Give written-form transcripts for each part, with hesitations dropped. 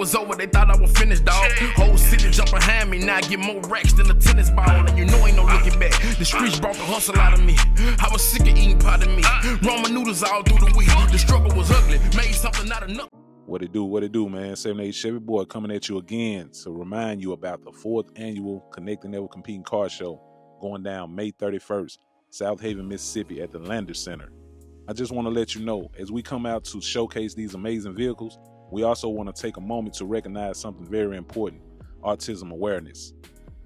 was over, they thought I was finished, dog. Whole city jump behind me, now I get more racks than a tennis ball. And you know ain't no looking back. The streets brought the hustle out of me. I was sick of eating pot of meat. Ramen noodles all through the week. The struggle was ugly, made something out of nothing. What it do, man? 78 Chevy Boy coming at you again to remind you about the 4th annual Connect and Never Competing Car Show going down May 31st, Southaven, Mississippi at the Lander Center. I just want to let you know, as we come out to showcase these amazing vehicles, we also want to take a moment to recognize something very important: autism awareness.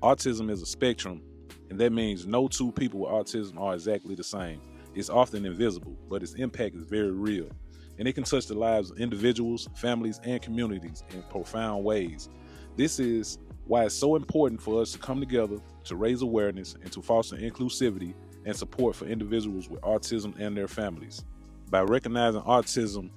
Autism is a spectrum, and that means no two people with autism are exactly the same. It's often invisible, but its impact is very real, and it can touch the lives of individuals, families, and communities in profound ways. This is why it's so important for us to come together to raise awareness and to foster inclusivity and support for individuals with autism and their families. By recognizing autism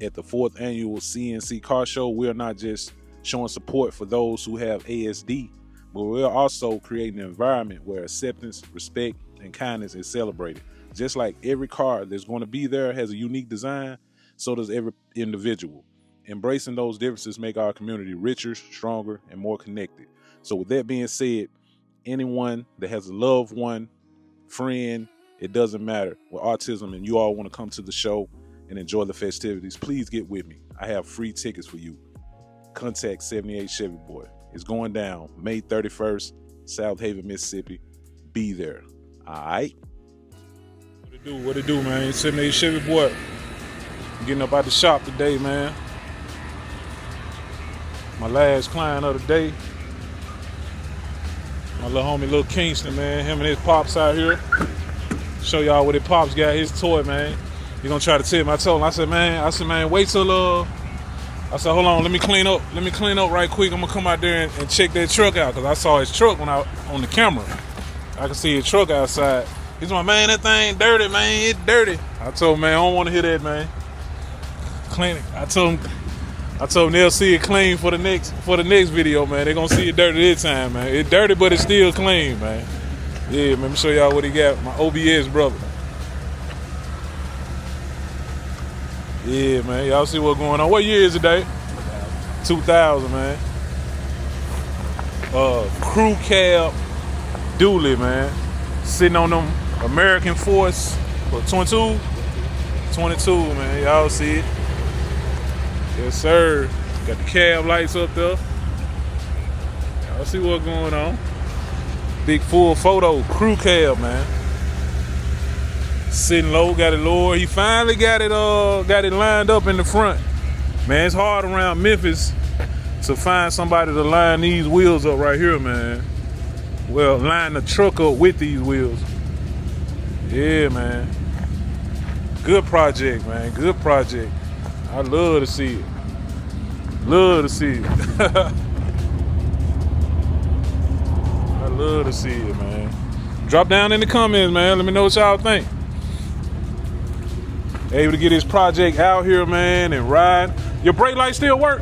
at the 4th annual CNC Carshow, we are not just showing support for those who have ASD, but we're also creating an environment where acceptance, respect, and kindness is celebrated. Just like every car that's going to be there has a unique design, so does every individual. Embracing those differences make our community richer, stronger, and more connected. So with that being said, anyone that has a loved one, friend, it doesn't matter, with autism, and you all want to come to the show and enjoy the festivities, please get with me. I have free tickets for you. Contact 78 Chevy Boy. It's going down May 31st, Southaven, Mississippi. Be there. All right? What it do, man? 78 Chevy Boy. Getting up out the shop today, man. My last client of the day. My little homie, Lil Kingston, man. Him and his pops out here. Show y'all what his pops got, his toy, man. He gonna try to tip him. I told him, I said, man, wait till, I said, hold on, let me clean up right quick. I'm gonna come out there and check that truck out, because I saw his truck when I on the camera. I could see his truck outside. He's like, man, that thing dirty, man, it's dirty. I told him, man, I don't wanna hear that, man. Clean it. I told him they'll see it clean for the next video, man. They're gonna see it dirty this time, man. It's dirty, but it's still clean, man. Yeah, man, let me show y'all what he got. My OBS brother. Yeah, man, y'all see what's going on. What year is it, Dave? 2000, man. Crew cab dually, man. Sitting on them American Force, 22? 22, man, y'all see it. Yes, sir. Got the cab lights up there. Y'all see what's going on. Big full photo crew cab, man. Sitting low, got it lower. He finally got it lined up in the front. Man, it's hard around Memphis to find somebody to line these wheels up right here, man. Well, line the truck up with these wheels. Yeah, man. Good project, man. Good project. I love to see it. Love to see it. I love to see it, man. Drop down in the comments, man. Let me know what y'all think. Able to get this project out here, man, and ride. Your brake light still work?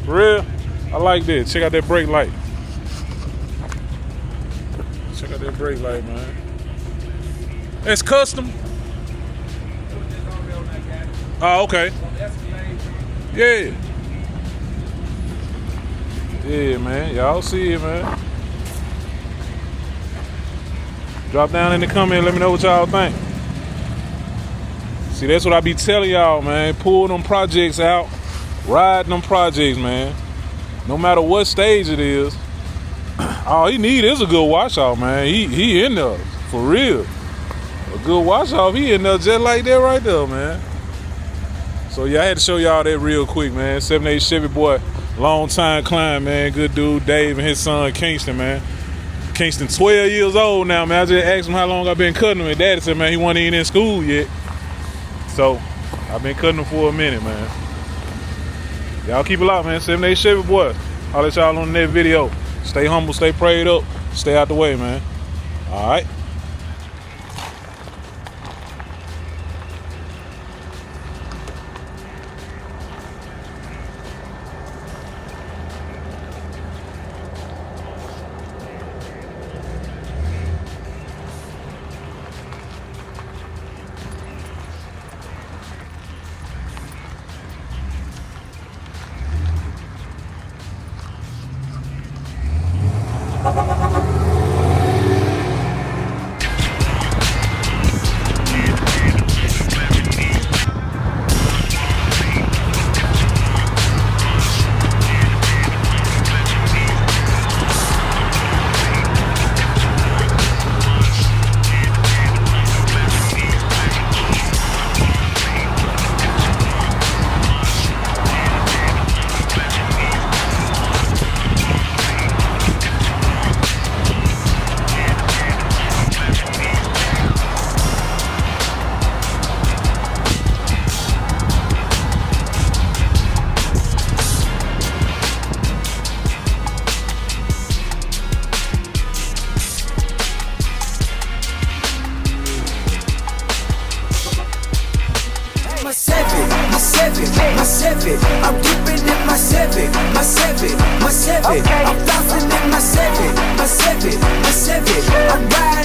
For real? I like that. Check out that brake light. Check out that brake light, man. It's custom. Oh, okay. Yeah. Yeah, man. Y'all see it, man. Drop down in the comment. Let me know what y'all think. See, that's what I be telling y'all, man. Pull them projects out. Ride them projects, man. No matter what stage it is. All he need is a good washout, man. He in there. For real. A good washout. He in there just like that right there, man. So yeah, I had to show y'all that real quick, man. 78 Chevy Boy, long time client, man. Good dude, Dave, and his son Kingston, man. Kingston 12 years old now, man. I just asked him how long I've been cutting him, and Daddy said, man, he wasn't even in school yet. So I've been cutting him for a minute, man. Y'all keep it locked, man. 78 Chevy Boy. I'll let y'all on the next video. Stay humble, stay prayed up, stay out the way, man. All right. Civic. I'm keeping in my Civic, my Civic, my Civic. I'm flossing in my Civic, my Civic, my Civic. I'm riding